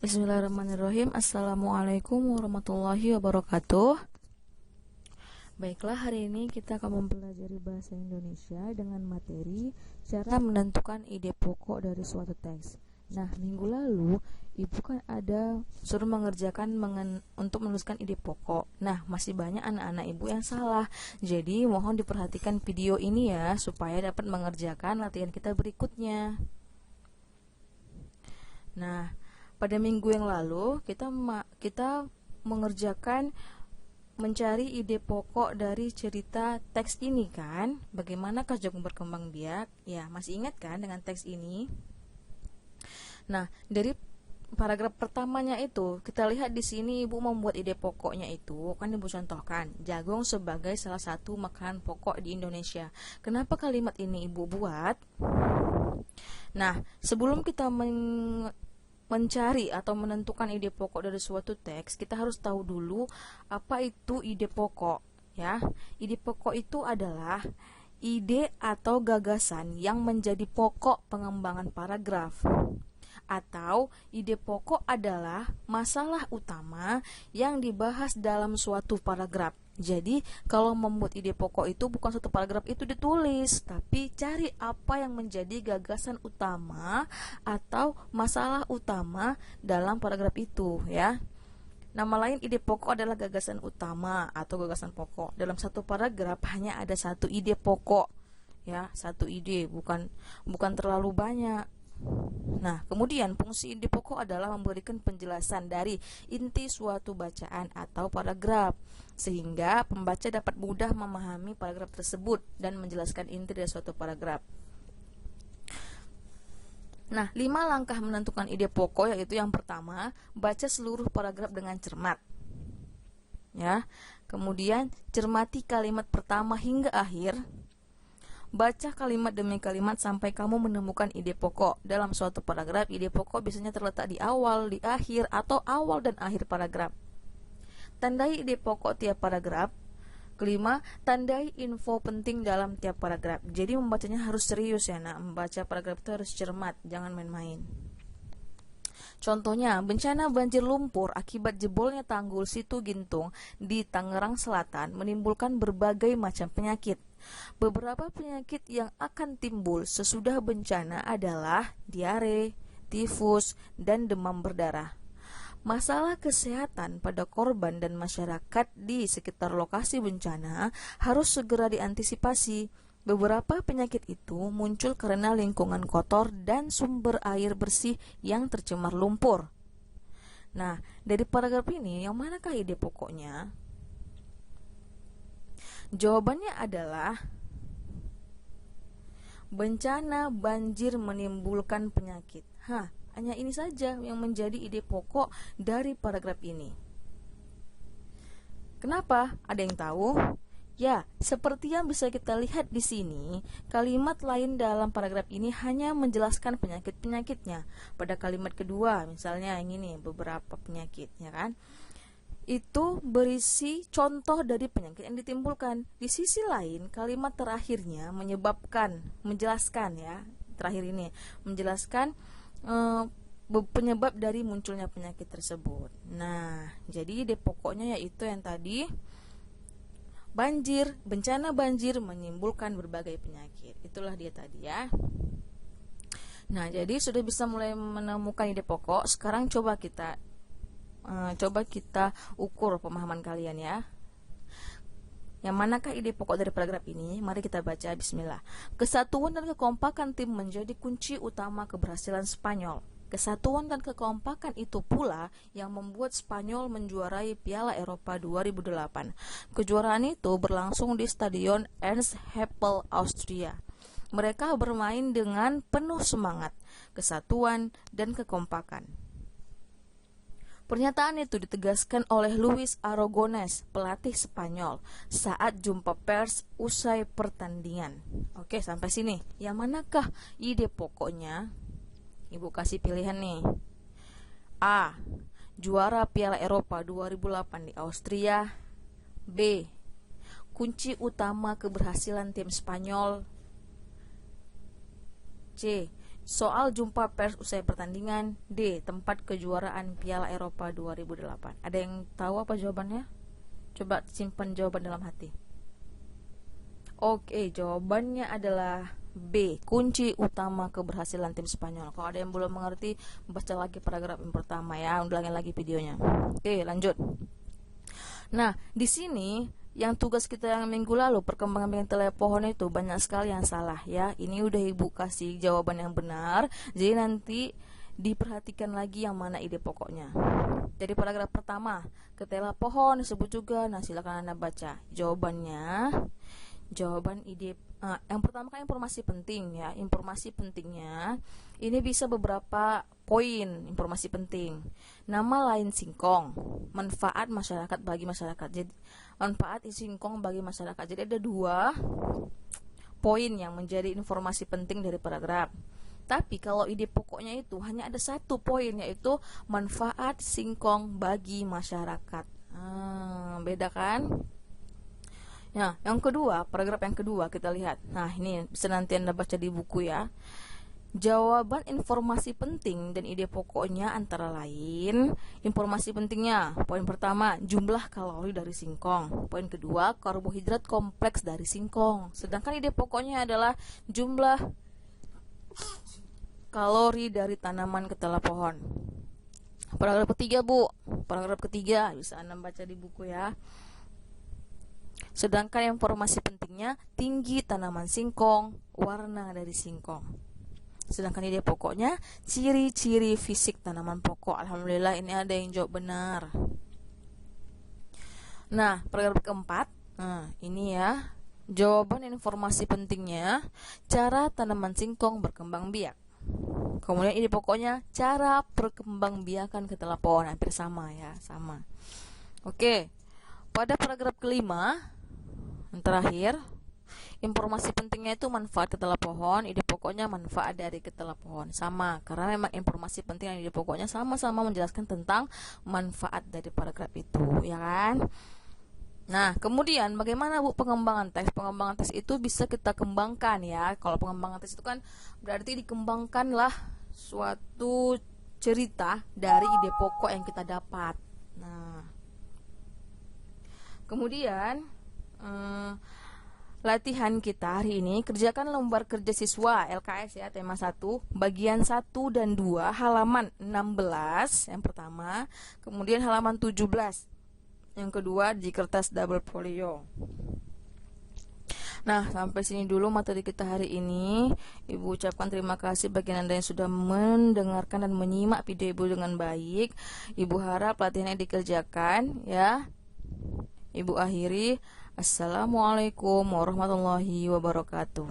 Bismillahirrahmanirrahim. Assalamualaikum warahmatullahi wabarakatuh. Baiklah, hari ini kita akan mempelajari bahasa Indonesia dengan materi cara menentukan ide pokok dari suatu teks. Nah, minggu lalu Ibu kan ada suruh mengerjakan untuk menuliskan ide pokok. Nah, masih banyak anak-anak Ibu yang salah. Jadi, mohon diperhatikan video ini ya, supaya dapat mengerjakan latihan kita berikutnya. Nah, pada minggu yang lalu kita mengerjakan mencari ide pokok dari cerita teks ini kan. Bagaimanakah jagung berkembang biak? Ya, masih ingat kan dengan teks ini? Nah, dari paragraf pertamanya itu kita lihat di sini Ibu membuat ide pokoknya itu kan Ibu contohkan jagung sebagai salah satu makanan pokok di Indonesia. Kenapa kalimat ini Ibu buat? Nah, sebelum kita mencari atau menentukan ide pokok dari suatu teks, kita harus tahu dulu apa itu ide pokok, ya. Ide pokok itu adalah ide atau gagasan yang menjadi pokok pengembangan paragraf. Atau ide pokok adalah masalah utama yang dibahas dalam suatu paragraf. Jadi, kalau membuat ide pokok itu bukan satu paragraf itu ditulis, tapi cari apa yang menjadi gagasan utama atau masalah utama dalam paragraf itu, ya. Nama lain ide pokok adalah gagasan utama atau gagasan pokok. Dalam satu paragraf hanya ada satu ide pokok, ya, satu ide, bukan terlalu banyak. Nah, kemudian fungsi ide pokok adalah memberikan penjelasan dari inti suatu bacaan atau paragraf, sehingga pembaca dapat mudah memahami paragraf tersebut dan menjelaskan inti dari suatu paragraf. Nah, 5 langkah menentukan ide pokok yaitu yang pertama, baca seluruh paragraf dengan cermat. Ya. Kemudian, cermati kalimat pertama hingga akhir. Baca kalimat demi kalimat sampai kamu menemukan ide pokok. Dalam suatu paragraf, ide pokok biasanya terletak di awal, di akhir, atau awal dan akhir paragraf. Tandai ide pokok tiap paragraf. Kelima, tandai info penting dalam tiap paragraf. Jadi membacanya harus serius ya nak. Membaca paragraf itu harus cermat, jangan main-main. Contohnya, bencana banjir lumpur akibat jebolnya tanggul Situ Gintung di Tangerang Selatan menimbulkan berbagai macam penyakit. Beberapa penyakit yang akan timbul sesudah bencana adalah diare, tifus, dan demam berdarah. Masalah kesehatan pada korban dan masyarakat di sekitar lokasi bencana harus segera diantisipasi. Beberapa penyakit itu muncul karena lingkungan kotor dan sumber air bersih yang tercemar lumpur. Nah, dari paragraf ini, yang manakah ide pokoknya? Jawabannya adalah bencana banjir menimbulkan penyakit. Hanya ini saja yang menjadi ide pokok dari paragraf ini. Kenapa? Ada yang tahu? Ya, seperti yang bisa kita lihat di sini, kalimat lain dalam paragraf ini hanya menjelaskan penyakit-penyakitnya. Pada kalimat kedua, misalnya yang ini, beberapa penyakit, ya kan? Itu berisi contoh dari penyakit yang ditimbulkan. Di sisi lain, kalimat terakhirnya menjelaskan ya, terakhir ini menjelaskan penyebab dari munculnya penyakit tersebut. Nah, jadi ide pokoknya yaitu yang tadi, bencana banjir menimbulkan berbagai penyakit. Itulah dia tadi ya. Nah, jadi sudah bisa mulai menemukan ide pokok. Sekarang coba kita ukur pemahaman kalian ya. Yang manakah ide pokok dari paragraf ini? Mari kita baca. Bismillah. Kesatuan dan kekompakan tim menjadi kunci utama keberhasilan Spanyol. Kesatuan dan kekompakan itu pula yang membuat Spanyol menjuarai Piala Eropa 2008. Kejuaraan itu berlangsung di Stadion Ernst Happel, Austria. Mereka bermain dengan penuh semangat, kesatuan, dan kekompakan. Pernyataan itu ditegaskan oleh Luis Aragonés, pelatih Spanyol, saat jumpa pers usai pertandingan. Oke, sampai sini. Yang manakah ide pokoknya? Ibu kasih pilihan nih. A. Juara Piala Eropa 2008 di Austria. B. Kunci utama keberhasilan tim Spanyol. C. Soal jumpa pers usai pertandingan. D. Tempat kejuaraan Piala Eropa 2008. Ada yang tahu apa jawabannya? Coba simpan jawaban dalam hati. Oke, jawabannya adalah B. Kunci utama keberhasilan tim Spanyol. Kalau ada yang belum mengerti, baca lagi paragraf yang pertama ya, ulangin lagi videonya. Oke, lanjut. Nah, di sini yang tugas kita yang minggu lalu, perkembangan biang tele pohon itu banyak sekali yang salah ya. Ini udah Ibu kasih jawaban yang benar. Jadi nanti diperhatikan lagi yang mana ide pokoknya. Jadi paragraf pertama, ketela pohon disebut juga. Nah, silakan Anda baca. Jawaban ide yang pertama kan informasi penting ya. Informasi pentingnya ini bisa beberapa poin informasi penting. Nama lain singkong, manfaat masyarakat bagi masyarakat. Jadi manfaat singkong bagi masyarakat. Jadi ada 2 poin yang menjadi informasi penting dari paragraf. Tapi kalau ide pokoknya itu hanya ada 1 poin, yaitu manfaat singkong bagi masyarakat. Beda kan? Nah, yang kedua, paragraf yang kedua kita lihat. Nah, ini bisa nanti Anda baca di buku ya. Jawaban informasi penting dan ide pokoknya antara lain. Informasi pentingnya, poin pertama, jumlah kalori dari singkong. Poin kedua, karbohidrat kompleks dari singkong. Sedangkan ide pokoknya adalah jumlah kalori dari tanaman ketela pohon. Paragraf ketiga, Bu. Paragraf ketiga bisa Anda baca di buku ya. Sedangkan informasi pentingnya, tinggi tanaman singkong, warna dari singkong. Sedangkan ide pokoknya, ciri-ciri fisik tanaman pokok. Alhamdulillah ini ada yang jawab benar. Nah, paragraf keempat, ini ya, jawaban informasi pentingnya, cara tanaman singkong berkembang biak. Kemudian ide pokoknya, cara perkembangbiakan ketela pohon. Hampir sama ya, sama. Oke, pada paragraf kelima, yang terakhir, informasi pentingnya itu manfaat ketela pohon, ide pokoknya manfaat dari ketela pohon. Sama, karena memang informasi penting dan ide pokoknya sama-sama menjelaskan tentang manfaat dari paragraf itu, ya kan? Nah, kemudian bagaimana Bu pengembangan teks? Pengembangan teks itu bisa kita kembangkan ya. Kalau pengembangan teks itu kan berarti dikembangkanlah suatu cerita dari ide pokok yang kita dapat. Nah, kemudian latihan kita hari ini, kerjakan lembar kerja siswa LKS ya, tema 1 bagian 1 dan 2 halaman 16 yang pertama, kemudian halaman 17 yang kedua di kertas double folio. Nah, sampai sini dulu materi kita hari ini. Ibu ucapkan terima kasih bagi Anda yang sudah mendengarkan dan menyimak video Ibu dengan baik. Ibu harap latihannya dikerjakan ya. Ibu akhiri. Assalamualaikum warahmatullahi wabarakatuh.